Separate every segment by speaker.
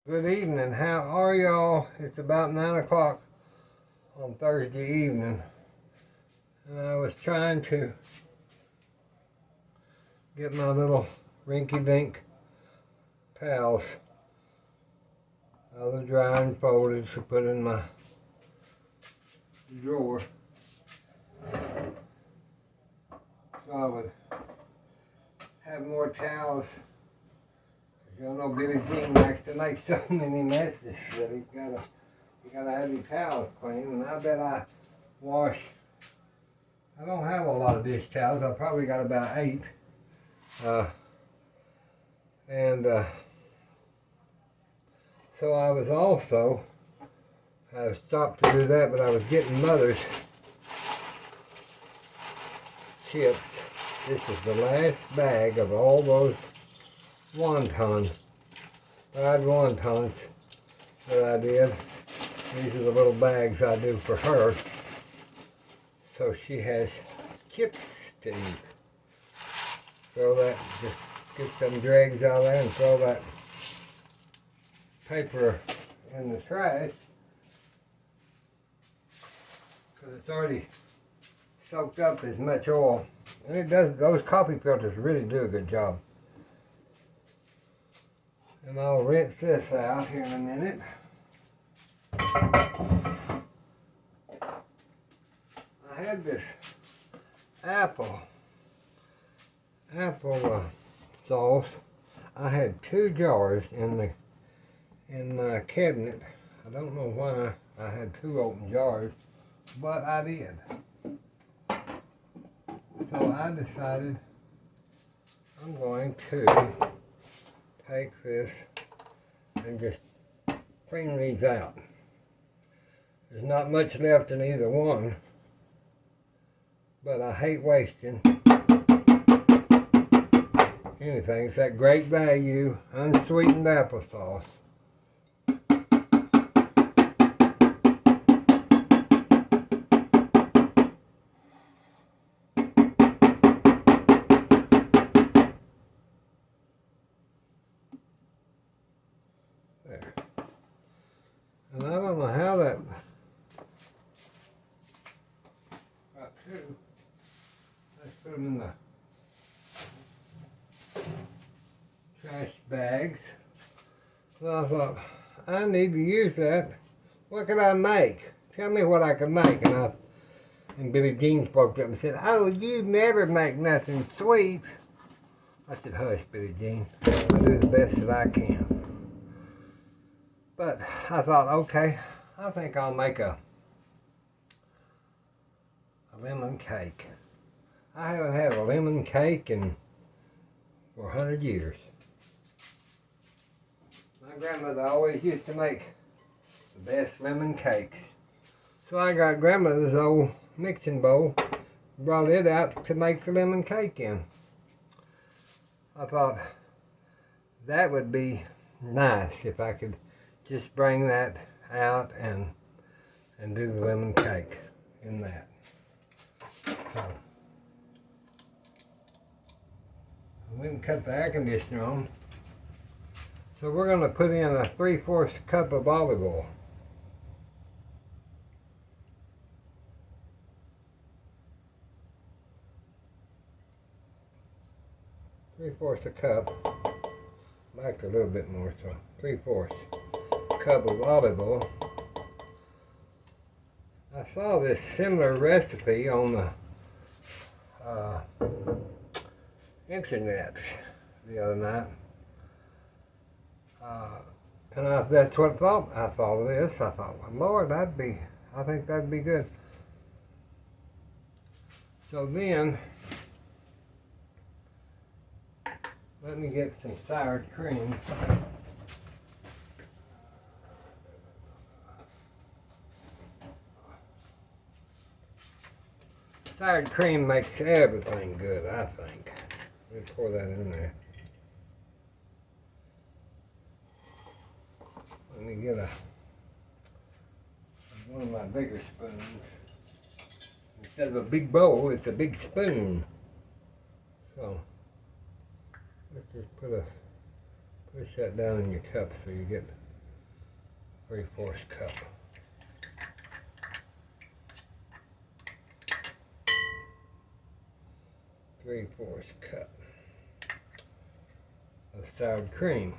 Speaker 1: Good evening. How are y'all? It's about 9 o'clock on Thursday evening, and I was trying to get my little rinky-dink towels out of the dryer and folded to put in my drawer, so I would have more towels. Y'all know Billy Jean likes to make so many messes that you gotta have your towels clean. And I bet I don't have a lot of dish towels. I probably got about 8. So I was also, I stopped to do that, but I was getting Mother's chips. This is the last bag of all those fried wontons that I did. These are the little bags I do for her. So she has chips to eat. Throw that, just get some dregs out of there and throw that paper in the trash, because it's already soaked up as much oil. And it does, those coffee filters really do a good job. And I'll rinse this out here in a minute. I had this apple sauce. I had 2 jars in the cabinet. I don't know why I had 2 open jars, but I did. So I decided I'm going to take this and just clean these out. There's not much left in either one, but I hate wasting anything. It's that great value unsweetened applesauce. There. And I don't know how that got 2. Let's put them in the trash bags. So I thought, I need to use that. What can I make? Tell me what I can make. And Billy Jean spoke up and said, "Oh, you never make nothing sweet." I said, "Hush, Billy Jean. I'll do the best that I can." But I thought, okay, I think I'll make a lemon cake. I haven't had a lemon cake for 100 years. My grandmother always used to make the best lemon cakes. So I got grandmother's old mixing bowl, brought it out to make the lemon cake in. I thought that would be nice if I could just bring that out and do the lemon cake in that. So we can cut the air conditioner on. So we're going to put in a 3/4 cup of olive oil. Three-fourths a cup. I liked a little bit more, so 3/4 cup of olive oil. I saw this similar recipe on the internet the other night, and that's what I thought of this. I thought, well, Lord, I think that'd be good. So then, let me get some sour cream. Sour cream makes everything good, I think. Let me pour that in there. Let me get one of my bigger spoons. Instead of a big bowl, it's a big spoon. So let's just push that down in your cup so you get 3/4 cup. Three-fourths cup of sour cream.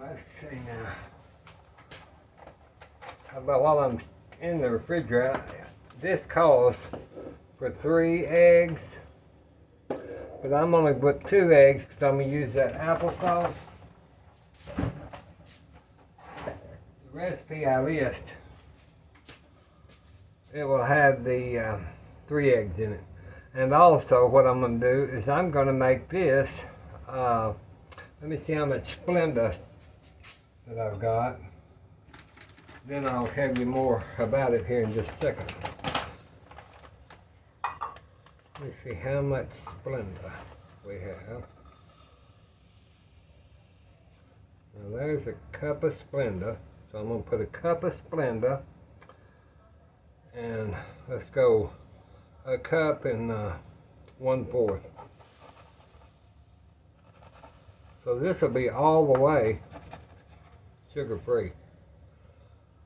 Speaker 1: Let's see now. How about while I'm in the refrigerator, this calls for 3 eggs, but I'm only put 2 eggs because I'm going to use that applesauce. The recipe I list, it will have the 3 eggs in it. And also what I'm going to do is I'm going to make this, let me see how much Splenda that I've got. Then I'll tell you more about it here in just a second. Let me see how much Splenda we have. Now there's a cup of Splenda. So I'm going to put a cup of Splenda, and let's go a cup and 1/4. So this will be all the way sugar free.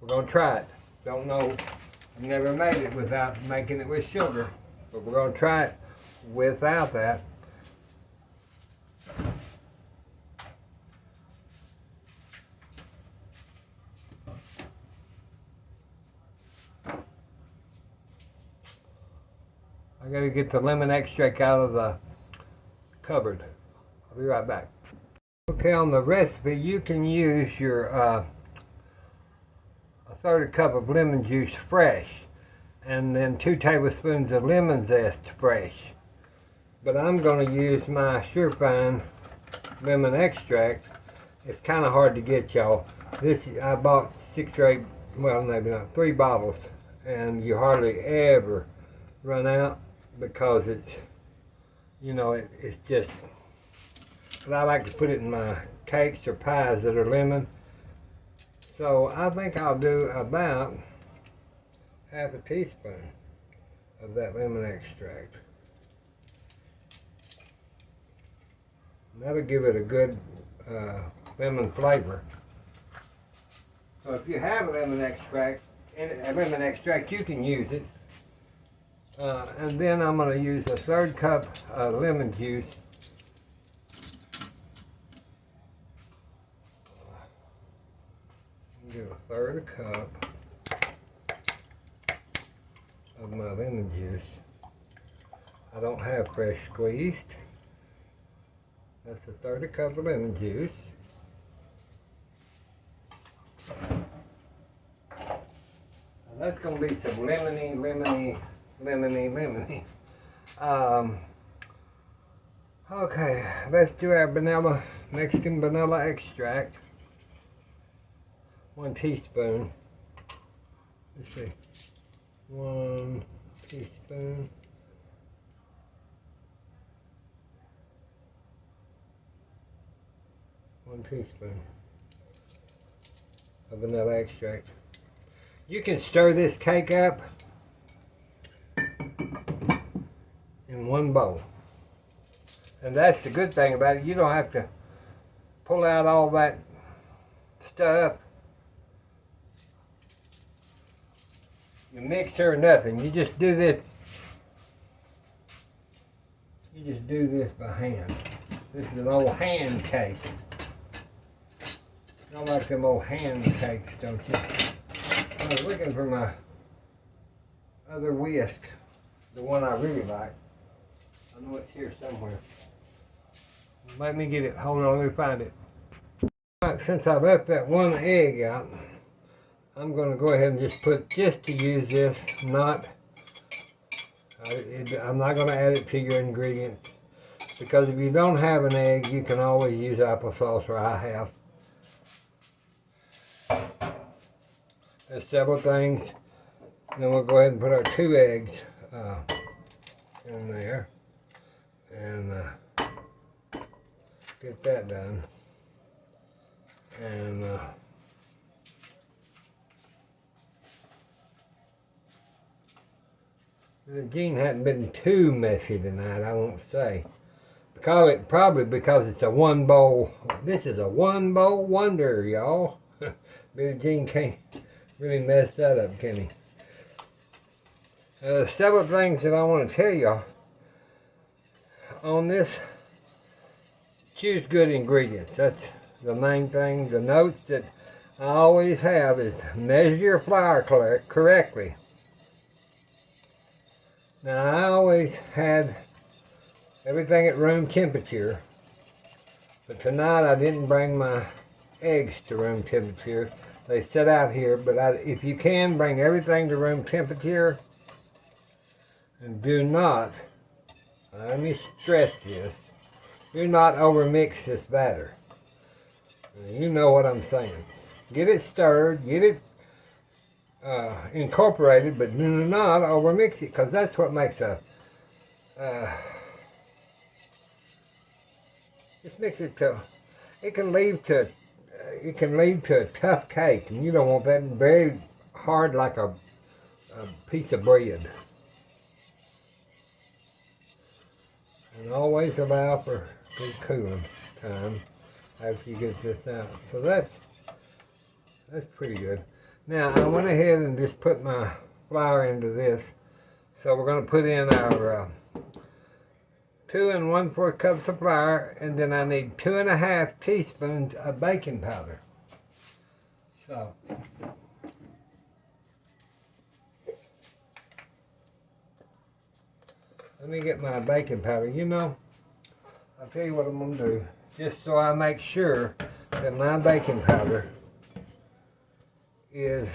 Speaker 1: We're going to try it. Don't know, I've never made it without making it with sugar, but we're going to try it without that. I gotta get the lemon extract out of the cupboard. I'll be right back. Okay, on the recipe, you can use your a 1/3 cup of lemon juice fresh, and then 2 tablespoons of lemon zest fresh. But I'm gonna use my Surefine lemon extract. It's kind of hard to get, y'all. This I bought 6 or 8, well maybe not, 3 bottles, and you hardly ever run out because it's, you know, it's just, but I like to put it in my cakes or pies that are lemon. So I think I'll do about 1/2 teaspoon of that lemon extract. And that'll give it a good lemon flavor. So if you have a lemon extract, you can use it. And then I'm going to use a 1/3 cup of lemon juice. Do 1/3 cup of my lemon juice. I don't have fresh squeezed. That's a 1/3 cup of lemon juice. Now that's going to be some lemony. Okay, let's do our vanilla, Mexican vanilla extract. 1 teaspoon. Let's see. 1 teaspoon. One teaspoon of vanilla extract. You can stir this cake up in one bowl. And that's the good thing about it. You don't have to pull out all that stuff. You mixer or nothing. You just do this. You just do this by hand. This is an old hand cake. I like them old hand cakes, don't you? I was looking for my other whisk, the one I really like. I know it's here somewhere. Let me get it. Hold on, let me find it. Alright, since I left that 1 egg out, I'm going to go ahead and just to use this, I'm not going to add it to your ingredients, because if you don't have an egg, you can always use applesauce, or I have. There's several things. Then we'll go ahead and put our 2 eggs in there, and get that done. And The Jean hadn't been too messy tonight, I won't say. Probably because it's a one bowl. This is a one bowl wonder, y'all. Billy Jean can't really mess that up, can he? Several things that I want to tell y'all on this. Choose good ingredients. That's the main thing. The notes that I always have is measure your flour correctly. Now, I always had everything at room temperature, but tonight I didn't bring my eggs to room temperature. They set out here, but if you can, bring everything to room temperature, and do not, let me stress this, do not overmix this batter. You know what I'm saying. Get it stirred, get it incorporated, but do not overmix it, because that's what makes a just mix it to, it can lead to a tough cake, and you don't want that very hard like a piece of bread. And always allow for good cooling time after you get this out. So that's pretty good. Now I went ahead and just put my flour into this. So we're going to put in our 2 1/4 cups of flour, and then I need 2 1/2 teaspoons of baking powder. So let me get my baking powder. You know, I'll tell you what I'm going to do, just so I make sure that my baking powder is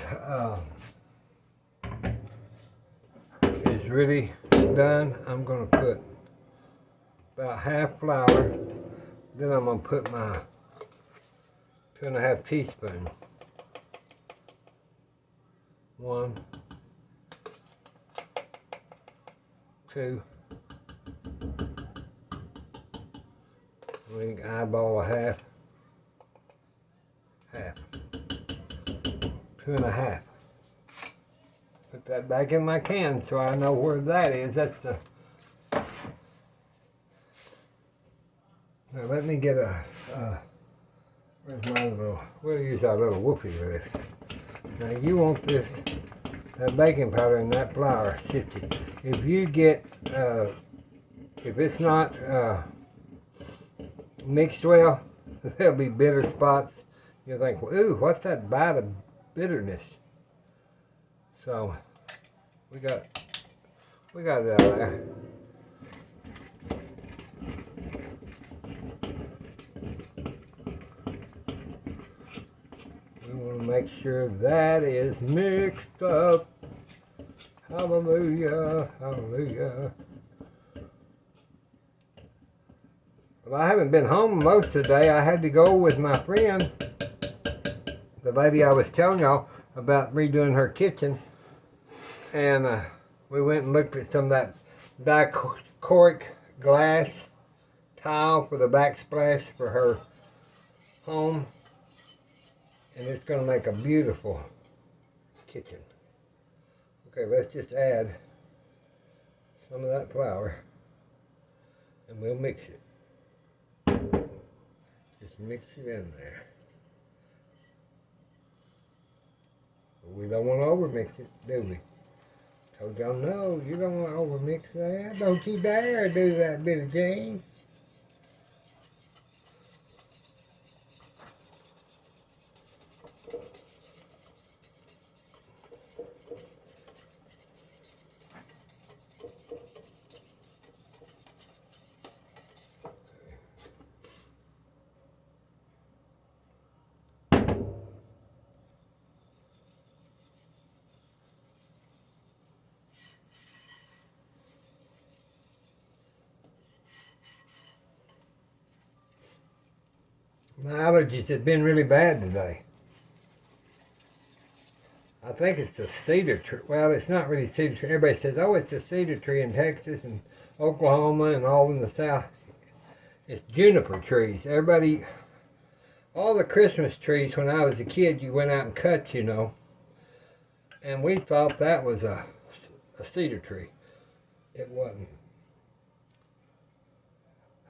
Speaker 1: really done. I'm going to put about half flour, then I'm going to put my 2 1/2 teaspoons. 1, 2, we can eyeball a half, 2 1/2. Put that back in my can so I know where that is. That's the. Now let me get where's my little, we'll use our little whoopie with this. Now you want this, that baking powder and that flour sifted. If you get, if it's not mixed well, there'll be bitter spots. You'll think, well, ooh, what's that bite of bitterness? So we got it out there. We want to make sure that is mixed up. Hallelujah, hallelujah. Well, I haven't been home most of the day. I had to go with my friend, the lady I was telling y'all about redoing her kitchen. And we went and looked at some of that dichroic glass tile for the backsplash for her home. And it's going to make a beautiful kitchen. Okay, let's just add some of that flour and we'll mix it. Just mix it in there. We don't want to overmix it, do we? Told y'all, no, you don't want to overmix that. Don't you dare do that, Billy Jean. My allergies have been really bad today. I think it's the cedar tree. Well, it's not really cedar tree. Everybody says, oh, it's the cedar tree in Texas and Oklahoma and all in the South. It's juniper trees. Everybody, all the Christmas trees when I was a kid, you went out and cut, you know. And we thought that was a cedar tree. It wasn't.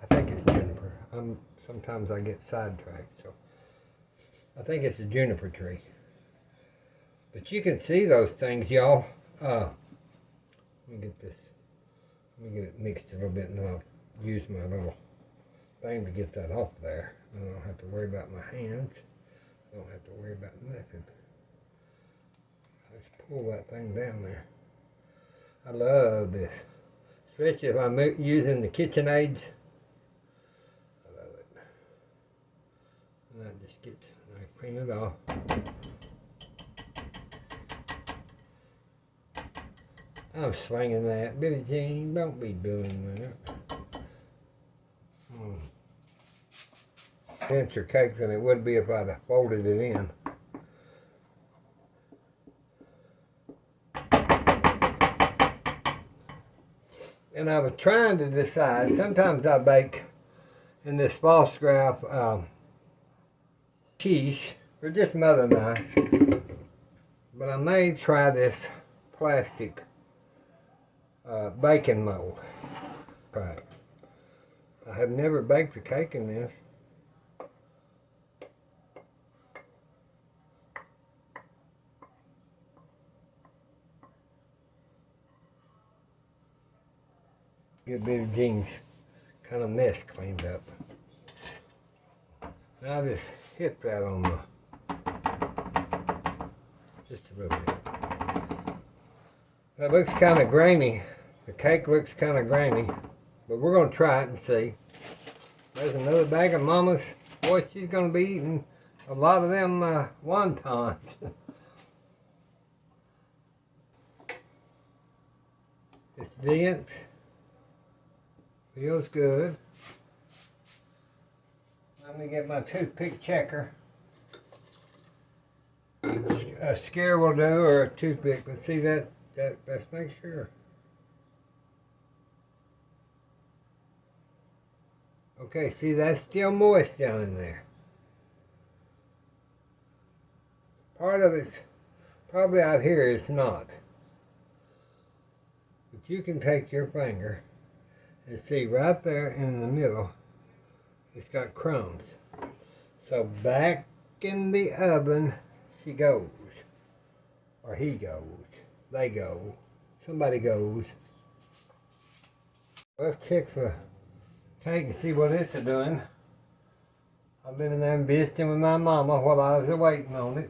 Speaker 1: I think it's juniper. Sometimes I get sidetracked, so I think it's a juniper tree. But you can see those things, y'all. Let me get this. Let me get it mixed a little bit, and then I'll use my little thing to get that off there. I don't have to worry about my hands. I don't have to worry about nothing. Just pull that thing down there. I love this, especially if I'm using the kitchen aids. I love it. And I just clean it off. I'm slinging that. Billie Jean, don't be doing that. Denser cake than it would be if I'd have folded it in. And I was trying to decide, sometimes I bake in this false graph quiche for just Mother and I, but I may try this plastic baking mold. Right. I have never baked a cake in this. Get Billie Jean's kind of mess cleaned up. Now I just hit that on the, just a little bit. That looks kind of grainy. The cake looks kind of grainy, but we're going to try it and see. There's another bag of Mama's. Boy, she's going to be eating a lot of them wontons. It's dense. Feels good. Let me get my toothpick checker. A scare will do, or a toothpick. Let's see that. Let's make sure. Okay, see, that's still moist down in there. Part of it's probably out here, it's not. But you can take your finger and see right there in the middle, it's got crumbs. So back in the oven she goes, or he goes, they go, somebody goes. Let's check for cake and see what it's doing. I've been in there visiting with my mama while I was waiting on it.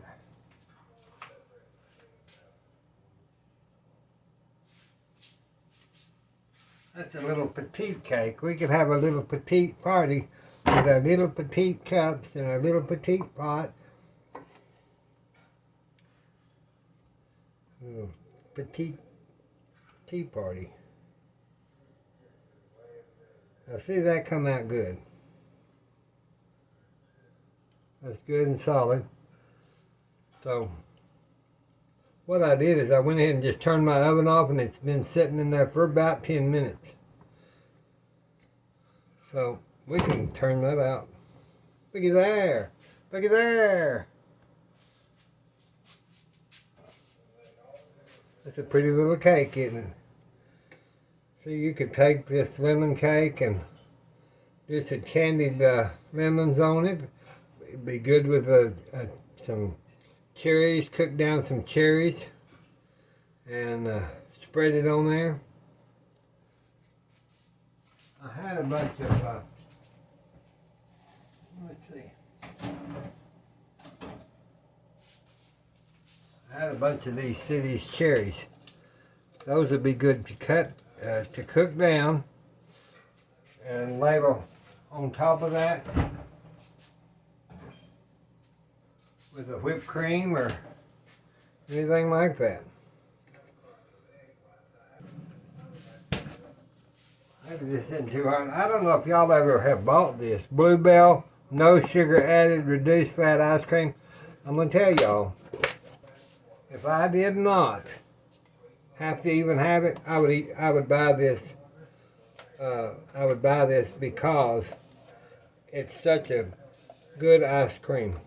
Speaker 1: That's a little petite cake. We could have a little petite party with our little petite cups and our little petite pot. Little petite tea party. Now see that come out good. That's good and solid. So what I did is I went ahead and just turned my oven off, and it's been sitting in there for about 10 minutes. So we can turn that out. Look at there. Look at there. That's a pretty little cake, isn't it? See, you could take this lemon cake and do some candied lemons on it. It'd be good with some cherries, cook down some cherries and spread it on there. I had a bunch of, let's see. I had a bunch of these cherries. Those would be good to cut, to cook down and ladle on top of that with a whipped cream or anything like that. Maybe this isn't too hard. I don't know if y'all ever have bought this Bluebell no sugar added reduced fat ice cream. I'm gonna tell y'all, if I did not have to even have it, I would buy this. I would buy this because it's such a good ice cream.